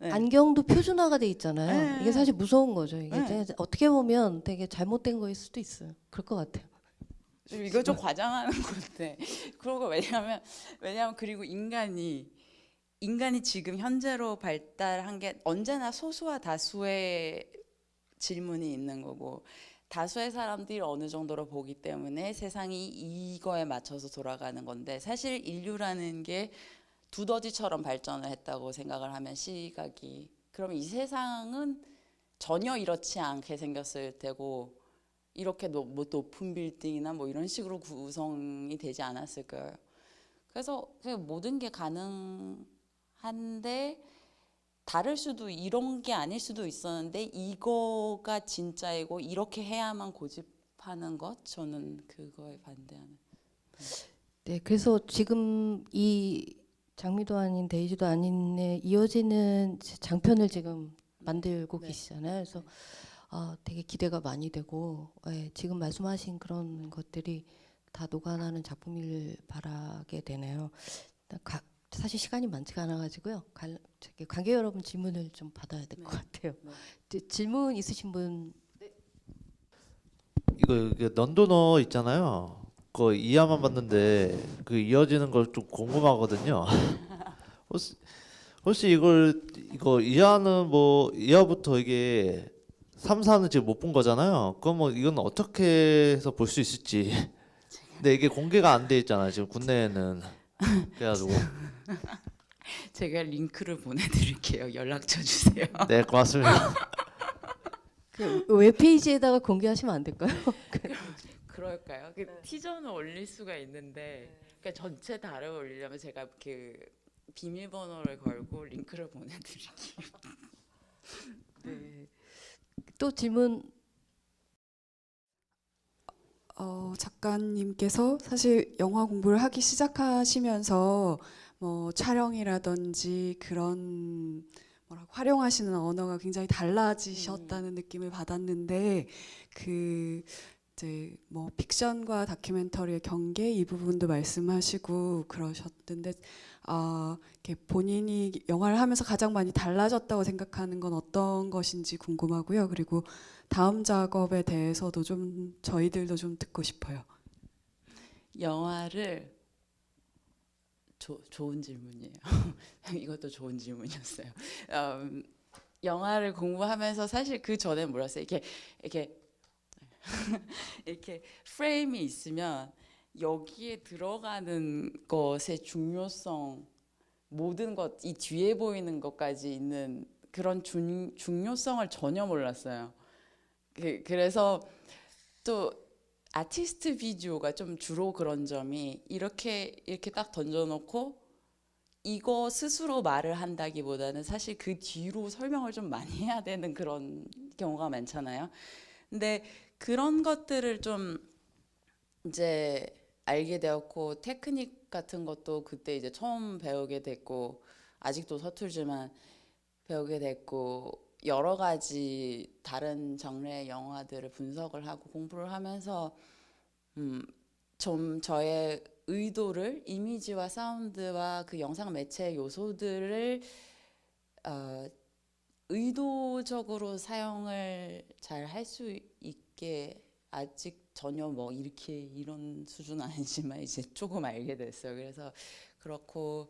네. 안경도 표준화가 돼 있잖아요. 네. 이게 사실 무서운 거죠. 이게 네. 어떻게 보면 되게 잘못된 거일 수도 있어요. 그럴 것 같아요. 이거 좀 과장하는 건데. 그러고 왜냐하면 그리고 인간이 지금 현재로 발달한 게 언제나 소수와 다수의 질문이 있는 거고 다수의 사람들이 어느 정도로 보기 때문에 세상이 이거에 맞춰서 돌아가는 건데 사실 인류라는 게 두더지처럼 발전을 했다고 생각을 하면 시각이 그럼 이 세상은 전혀 이렇지 않게 생겼을 테고 이렇게 뭐 높은 빌딩이나 뭐 이런 식으로 구성이 되지 않았을까요? 그래서 모든 게 가능한데 다를 수도 이런 게 아닐 수도 있었는데 이거가 진짜이고 이렇게 해야만 고집하는 것 저는 그거에 반대하는. 네, 그래서 지금 이 장미도 아닌 데이지도 아닌에 이어지는 장편을 지금 만들고 네. 계시잖아요. 그래서 되게 기대가 많이 되고 지금 말씀하신 그런 것들이 다 녹아나는 작품을 바라게 되네요. 일단 사실 시간이 많지가 않아가지고요. 관객 여러분 질문을 좀 받아야 될 것 같아요. 질문 있으신 분? 이거 넌도너 있잖아요. 그거 이하만 봤는데 그 이어지는 걸 좀 궁금하거든요. 혹시 이거 이하는 뭐 이하부터 이게 3, 4는 지금 못 본 거잖아요. 그럼 뭐 이건 어떻게 해서 볼 수 있을지. 근데 이게 공개가 안 돼 있잖아요. 지금 국내에는. 그래가지고 제가 링크를 보내드릴게요. 연락처 주세요. 네 고맙습니다. 그 웹페이지에다가 공개하시면 안 될까요? 그럴까요? 그 티저는 올릴 수가 있는데 그러니까 전체 다를 올리려면 제가 그 비밀번호를 걸고 링크를 보내드릴게요. 네. 또 질문. 작가님께서 사실 영화 공부를 하기 시작하시면서 뭐 촬영이라든지 그런 뭐라고 활용하시는 언어가 굉장히 달라지셨다는 느낌을 받았는데 그 이제 뭐 픽션과 다큐멘터리의 경계 이 부분도 말씀하시고 그러셨는데 이렇게 본인이 영화를 하면서 가장 많이 달라졌다고 생각하는 건 어떤 것인지 궁금하고요. 그리고 다음 작업에 대해서도 좀 저희들도 좀 듣고 싶어요. 영화를 좋은 질문이에요. 이것도 좋은 질문이었어요. 영화를 공부하면서 사실 그 전에 몰랐어요. 이렇게 이렇게 프레임이 있으면 여기에 들어가는 것의 중요성, 모든 것, 이 뒤에 보이는 것까지 있는 그런 중요성을 전혀 몰랐어요. 그래서 또 아티스트 비디오가 좀 주로 그런 점이 이렇게 딱 던져놓고 이거 스스로 말을 한다기보다는 사실 그 뒤로 설명을 좀 많이 해야 되는 그런 경우가 많잖아요. 근데 그런 것들을 좀 이제 알게 되었고 테크닉 같은 것도 그때 이제 처음 배우게 됐고 아직도 서툴지만 배우게 됐고 여러 가지 다른 장르의 영화들을 분석을 하고 공부를 하면서 좀 저의 의도를 이미지와 사운드와 그 영상 매체 요소들을 의도적으로 사용을 잘 할 수 있게 아직 전혀 뭐 이런 수준 아니지만 이제 조금 알게 됐어요. 그래서 그렇고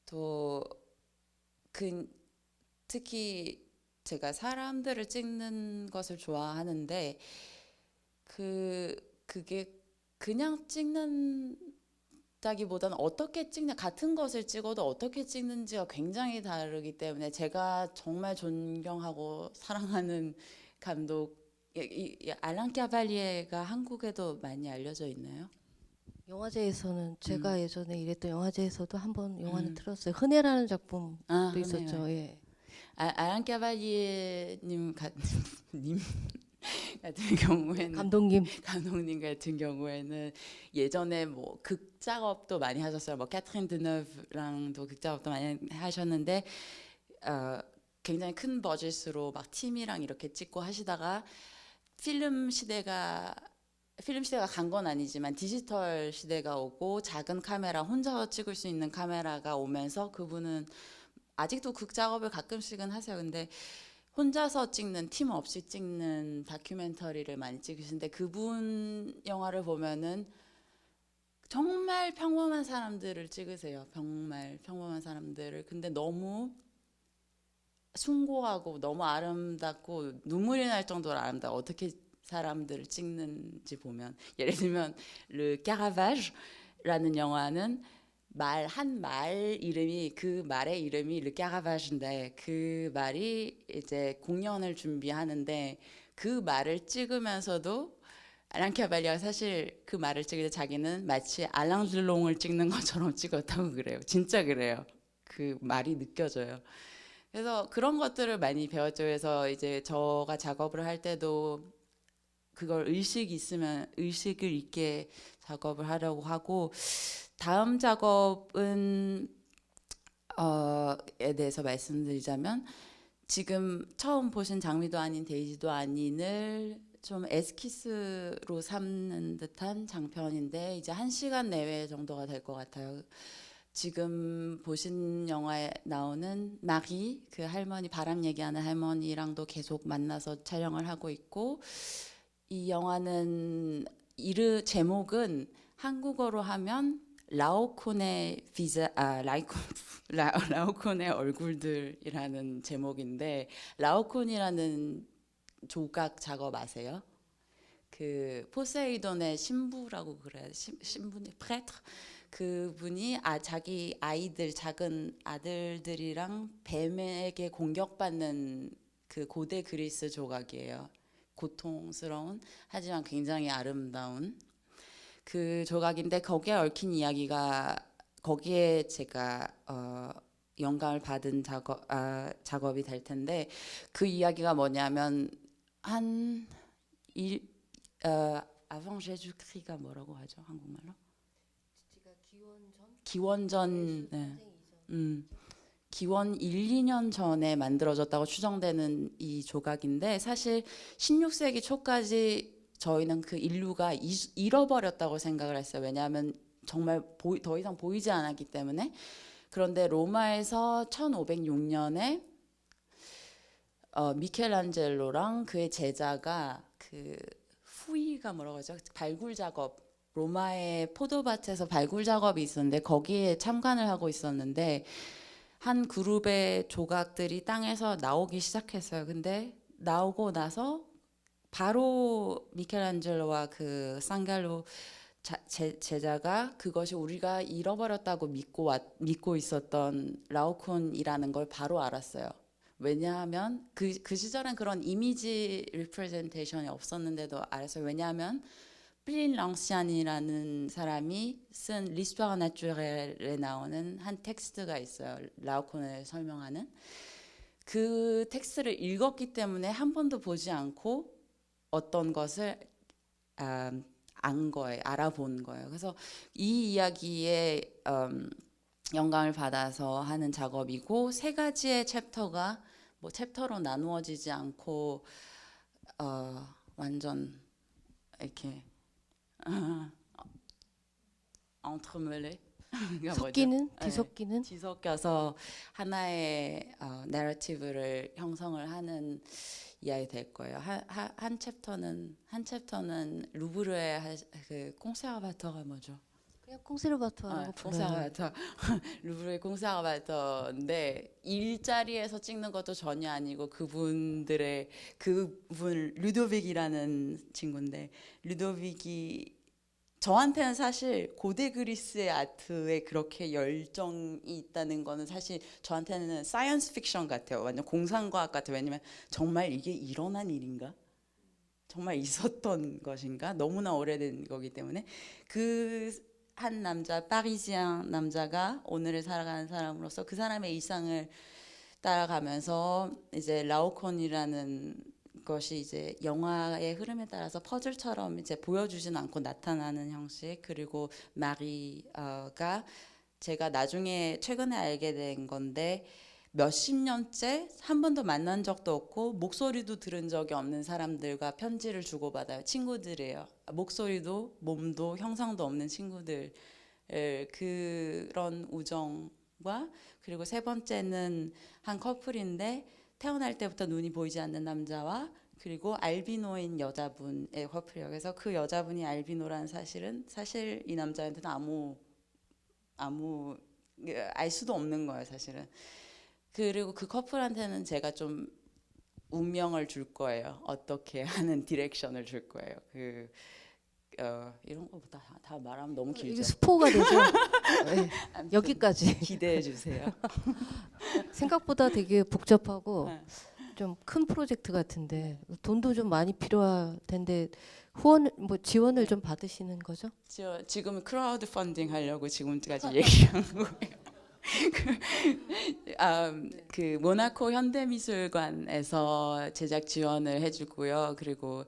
또 특히 제가 사람들을 찍는 것을 좋아하는데 그게 그냥 찍는다기보다는 어떻게 찍는 같은 것을 찍어도 어떻게 찍는지가 굉장히 다르기 때문에 제가 정말 존경하고 사랑하는 감독 알랑 까발리에가 한국에도 많이 알려져 있나요? 영화제에서는 제가 예전에 일했던 영화제에서도 한번 영화는 음. 틀었어요. 흔해라는 작품도 흔해요. 있었죠. 예. 알랑 까발리님 님 같은 경우에는 감독님 감독님 같은 경우에는 예전에 뭐 극 작업도 많이 하셨어요. 뭐 캐트린 드너브랑도 극 작업도 많이 하셨는데 굉장히 큰 버짓으로 막 팀이랑 이렇게 찍고 하시다가 필름 시대가 간 건 아니지만 디지털 시대가 오고 작은 카메라 혼자서 찍을 수 있는 카메라가 오면서 그분은 아직도 극 작업을 가끔씩은 하세요. 근데 혼자서 찍는 팀 없이 찍는 다큐멘터리를 많이 찍으시는데 그분 영화를 보면은 정말 평범한 사람들을 찍으세요. 정말 평범한 사람들을. 근데 너무 숭고하고 너무 아름답고 눈물이 날 정도로 아름다워. 어떻게 사람들을 찍는지 보면 예를 들면 르 까라바ge라는 영화는 한 말 이름이 그 말의 이름이 르 까라바ge인데 그 말이 이제 공연을 준비하는데 그 말을 찍으면서도 알랑 캬발리가 사실 그 말을 찍을 때 자기는 마치 알랑 드롱을 찍는 것처럼 찍었다고 그래요. 진짜 그래요. 그 말이 느껴져요. 그래서 그런 것들을 많이 배웠죠. 그래서 이제 저가 작업을 할 때도 그걸 의식을 있게 작업을 하려고 하고 다음 작업은 에 대해서 말씀드리자면 지금 처음 보신 장미도 아닌 데이지도 아닌을 좀 에스키스로 삼는 듯한 장편인데 이제 1시간 내외 정도가 될 것 같아요. 지금 보신 영화에 나오는 마리 그 할머니 바람 얘기하는 할머니랑도 계속 만나서 촬영을 하고 있고 이 영화는 제목은 한국어로 하면 라오콘의 라오콘의 얼굴들이라는 제목인데 라오콘이라는 조각 작업 아세요? 그 포세이돈의 신부라고 그래야 신부님 프레트 그분이 자기 아이들 작은 아들들이랑 뱀에게 공격받는 그 고대 그리스 조각이에요. 고통스러운 하지만 굉장히 아름다운 그 조각인데 거기에 얽힌 이야기가 거기에 제가 영감을 받은 작업이 될 텐데 그 이야기가 뭐냐면 avant Jésus-Christ가 뭐라고 하죠 한국말로? 기원전 네. 기원 1, 2년 전에 만들어졌다고 추정되는 이 조각인데 사실 16세기 초까지 저희는 그 인류가 잃어버렸다고 생각을 했어요. 왜냐하면 정말 더 이상 보이지 않았기 때문에. 그런데 로마에서 1506년에 미켈란젤로랑 그의 제자가 그 후이가 뭐라고 하죠? 발굴 작업 로마의 포도밭에서 발굴 작업이 있었는데 거기에 참관을 하고 있었는데 한 그룹의 조각들이 땅에서 나오기 시작했어요. 근데 나오고 나서 바로 미켈란젤로와 그 상갈로 제자가 그것이 우리가 잃어버렸다고 믿고 있었던 라오콘이라는 걸 바로 알았어요. 왜냐하면 그 시절엔 그런 이미지 리프레젠테이션이 없었는데도 알았어요. 왜냐하면 플린 랑시안이라는 사람이 쓴 리스toire naturelle에 나오는 한 텍스트가 있어요. 라오콘을 설명하는. 그 텍스트를 읽었기 때문에 한 번도 보지 않고 어떤 것을 알아본 거예요. 그래서 이 이야기에 영감을 받아서 하는 작업이고 3가지의 챕터가 뭐 챕터로 나누어지지 않고 완전 이렇게 entremêlé 섞이는 네, 뒤섞이는 뒤섞여서 하나의 내러티브를 형성을 하는 이야기 될 거예요. 한 챕터는 루브르의 그 콩세르바토가 뭐죠? 그냥 콩세르바토라고 불러요. 콩세르바토 루브르의 콩세르바토인데 일자리에서 찍는 것도 전혀 아니고 그분 루도빅이라는 친구인데 루도빅이 저한테는 사실 고대 그리스의 아트에 그렇게 열정이 있다는 거는 사실 저한테는 사이언스 픽션 같아요. 완전 공상과학 같아요. 왜냐면 정말 이게 일어난 일인가? 정말 있었던 것인가? 너무나 오래된 거기 때문에 그 한 남자 파리지안 남자가 오늘을 살아가는 사람으로서 그 사람의 일상을 따라가면서 이제 라오콘이라는 것이 이제 영화의 흐름에 따라서 퍼즐처럼 이제 보여주진 않고 나타나는 형식, 그리고 마리가 제가 나중에 최근에 알게 된 건데 몇십 년째 한 번도 만난 적도 없고 목소리도 들은 적이 없는 사람들과 편지를 주고받아요. 친구들이에요. 목소리도 몸도 형상도 없는 친구들. 그런 우정과, 그리고 세 번째는 한 커플인데 태어날 때부터 눈이 보이지 않는 남자와 그리고 알비노인 여자분의 커플이에요. 그래서 그 여자분이 알비노라는 사실은 사실 이 남자한테는 아무 알 수도 없는 거예요, 사실은. 그리고 그 커플한테는 제가 좀 운명을 줄 거예요. 어떻게 하는 디렉션을 줄 거예요. 이런 거보다 다 말하면 너무 이게 길죠. 스포가 되죠. 네, 아무튼 여기까지. 기대해 주세요. 생각보다 되게 복잡하고 네. 좀 큰 프로젝트 같은데 돈도 좀 많이 필요할 텐데 후원 뭐 지원을 좀 받으시는 거죠? 지금 크라우드 펀딩 하려고 지금까지 얘기한 거예요. 그 모나코 현대미술관에서 제작 지원을 해주고요. 그리고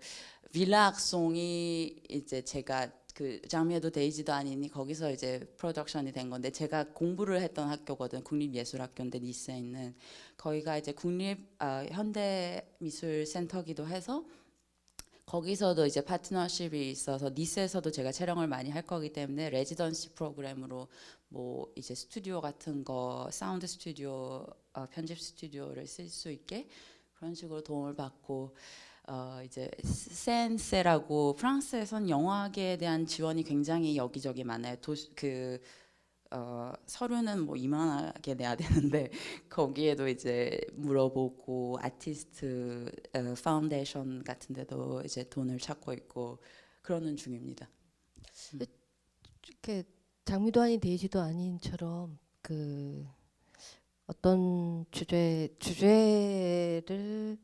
빌라 악송이 이제 제가 그 장미에도 데이지도 아니니 거기서 이제 프로덕션이 된 건데, 제가 공부를 했던 학교거든. 국립예술학교인데 니스에 있는, 거기가 이제 국립 현대미술센터기도 해서 거기서도 이제 파트너십이 있어서 니스에서도 제가 촬영을 많이 할 거기 때문에 레지던시 프로그램으로 뭐 이제 스튜디오 같은 거, 사운드 스튜디오, 편집 스튜디오를 쓸 수 있게 그런 식으로 도움을 받고, 이제 센세라고 프랑스에선 영화계에 대한 지원이 굉장히 여기저기 많아요. 서류는 뭐 이만하게 내야 되는데 거기에도 이제 물어보고, 아티스트 파운데이션 같은 데도 이제 돈을 찾고 있고 그러는 중입니다. 이렇게 장미도 아닌 데이지도 아닌처럼 그 어떤 주제를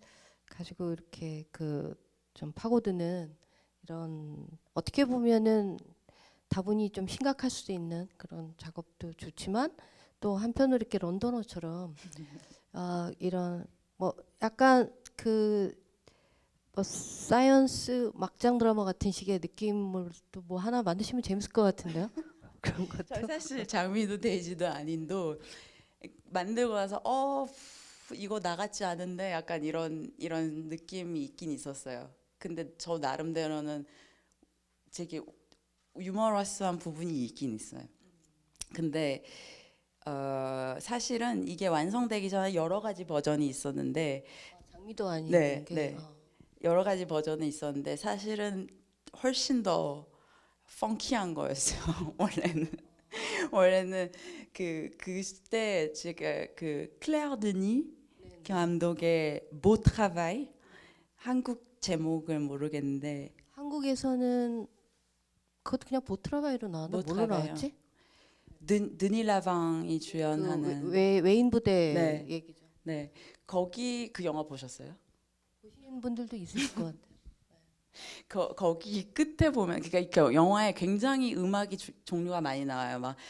가지고 이렇게 그 좀 파고드는 이런, 어떻게 보면은 다분히 좀 심각할 수도 있는 그런 작업도 좋지만 또 한편으로 이렇게 런던어처럼 이런 뭐 약간 그 뭐 사이언스 막장 드라마 같은 식의 느낌을 또 뭐 하나 만드시면 재밌을 것 같은데요? 그런 것도. 저 사실 장미도 데이지도 아닌도 만들고 나서 이거 나같지 않은데 약간 이런 느낌이 있긴 있었어요. 근데 저 나름대로는 되게 유머러스한 부분이 있긴 있어요. 근데 사실은 이게 완성되기 전에 여러 가지 버전이 있었는데, 장미도 아닌 네, 게 네. 여러 가지 버전이 있었는데 사실은 훨씬 더 펑키한 거였어요. 원래는 그때 제가 그 클레어 드니 감독의 모 트라바이, 한국 제목을 모르겠는데 한국에서는 그것도 그냥 보트라바이로 나왔나? 뭘로 보트라바이요. 나왔지? 드니 라방이 그 주연하는 외인 부대 네. 얘기죠. 네, 거기 그 영화 보셨어요? 보신 분들도 있으실 것 같아요. 거기 끝에 보면, 그러니까 이렇게 영화에 굉장히 음악이 종류가 많이 나와요. 막그막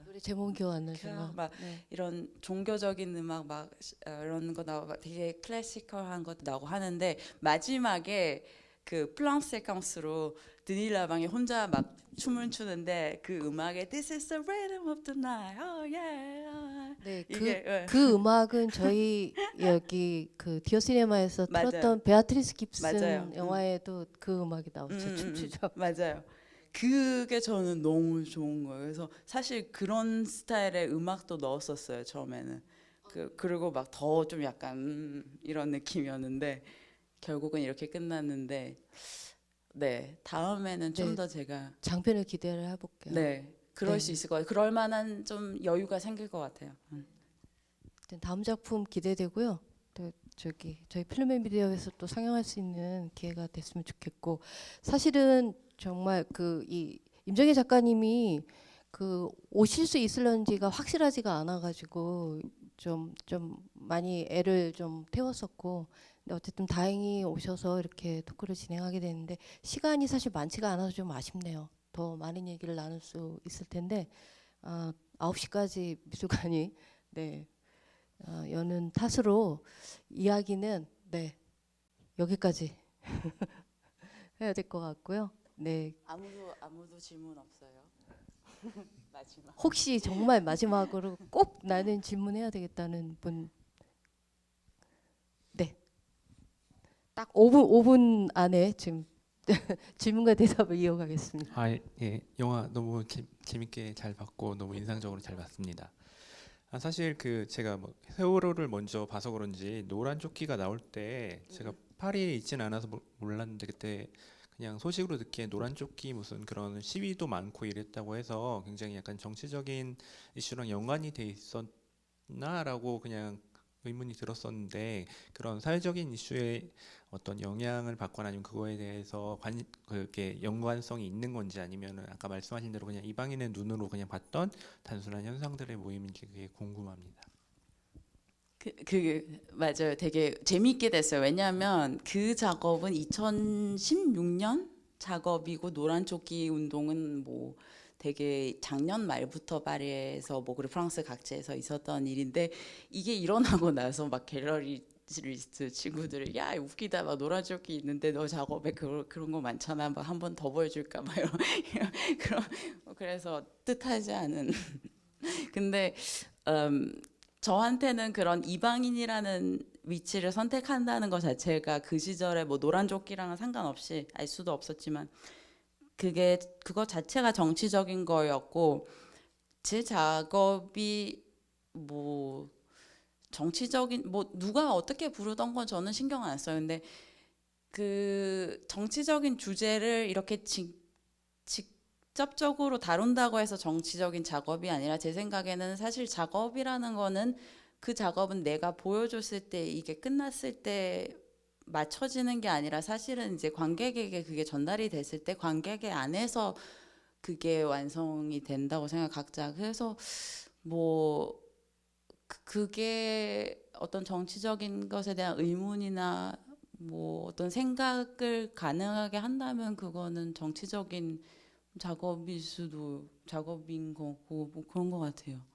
노래 제목 기억 안 나지만 막 네. 이런 종교적인 음악 이런 거 나오고 되게 클래시컬한 것도 나오고 하는데, 마지막에 그 플랑 세퀀스로 드니 라방이 혼자 막 춤을 추는데 그 음악에 This is the rhythm of the night. Oh yeah. 네, 이게 그 음악은 저희 여기 그 디어 시네마에서 맞아요. 틀었던 베아트리스 깁슨 맞아요. 영화에도 그 음악이 나오죠. 춤추죠. 맞아요. 그게 저는 너무 좋은 거예요. 그래서 사실 그런 스타일의 음악도 넣었었어요, 처음에는. 그리고 막 더 좀 약간 이런 느낌이었는데 결국은 이렇게 끝났는데, 네, 다음에는 좀 네. 더 제가 장편을 기대를 해볼게요. 네, 그럴 네. 수 있을 것 같아요. 그럴 만한 좀 여유가 생길 것 같아요. 아무튼 다음 작품 기대되고요. 또 저희 필름앤미디어에서 또 상영할 수 있는 기회가 됐으면 좋겠고, 사실은 정말 이 임정혜 작가님이 그 오실 수 있을런지가 확실하지가 않아가지고 좀 많이 애를 좀 태웠었고, 근데 어쨌든 다행히 오셔서 이렇게 토크를 진행하게 됐는데 시간이 사실 많지가 않아서 좀 아쉽네요. 더 많은 얘기를 나눌 수 있을 텐데 9시까지 미술관이 네, 여는 탓으로 이야기는 네, 여기까지 해야 될 것 같고요. 네, 아무도 질문 없어요. 마지막. 혹시 정말 마지막으로 꼭 나는 질문해야 되겠다는 분, 네, 딱 5분 안에 지금 질문과 대답을 이어가겠습니다. 아, 예. 영화 너무 재밌게 잘 봤고 너무 인상적으로 잘 봤습니다. 사실 그 제가 뭐 세월호를 먼저 봐서 그런지 노란 조끼가 나올 때 제가 파리에 있진 않아서 몰랐는데 그때 그냥 소식으로 듣기에 노란 조끼 무슨 그런 시위도 많고 이랬다고 해서 굉장히 약간 정치적인 이슈랑 연관이 돼 있었나라고 그냥 의문이 들었었는데 그런 사회적인 이슈에 어떤 영향을 받거나 아니면 그거에 대해서 그게 연관성이 있는 건지 아니면은 아까 말씀하신 대로 그냥 이방인의 눈으로 그냥 봤던 단순한 현상들의 모임인지 그게 궁금합니다. 맞아요. 되게 재미있게 됐어요. 왜냐하면 그 작업은 2016년 작업이고 노란 조끼 운동은 뭐 되게 작년 말부터 파리에서 뭐 그리고 프랑스 각지에서 있었던 일인데 이게 일어나고 나서 막 갤러리스트 친구들이 야 웃기다 막 노란 조끼 있는데 너 작업에 그런 거 많잖아 막 한 번 더 보여줄까 막 이런 그런 그래서 뜻하지 않은 근데 저한테는 그런 이방인이라는 위치를 선택한다는 것 자체가 그 시절에 뭐 노란 조끼랑은 상관없이 알 수도 없었지만 그거 자체가 정치적인 거였고 제 작업이 뭐 정치적인 뭐 누가 어떻게 부르던 건 저는 신경 안 써요. 근데 그 정치적인 주제를 이렇게 직접적으로 다룬다고 해서 정치적인 작업이 아니라 제 생각에는 사실 작업이라는 거는 그 작업은 내가 보여줬을 때 이게 끝났을 때 맞춰지는 게 아니라 사실은 이제 관객에게 그게 전달이 됐을 때 관객의 안에서 그게 완성이 된다고 생각 각자 그래서 뭐 그게 어떤 정치적인 것에 대한 의문이나 뭐 어떤 생각을 가능하게 한다면 그거는 정치적인 작업인 거고 뭐 그런 것 같아요.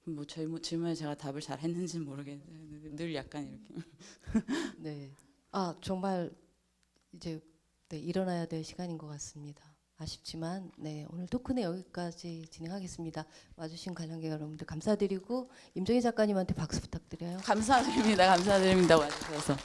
뭐 질문에 제가 답을 잘 했는지는 모르겠는데 늘 약간 이렇게 네, 정말 이제 네, 일어나야 될 시간인 것 같습니다. 아쉽지만 네, 오늘 토크는 여기까지 진행하겠습니다. 와주신 관람객 여러분들 감사드리고 임정희 작가님한테 박수 부탁드려요. 감사드립니다. 와주셔서.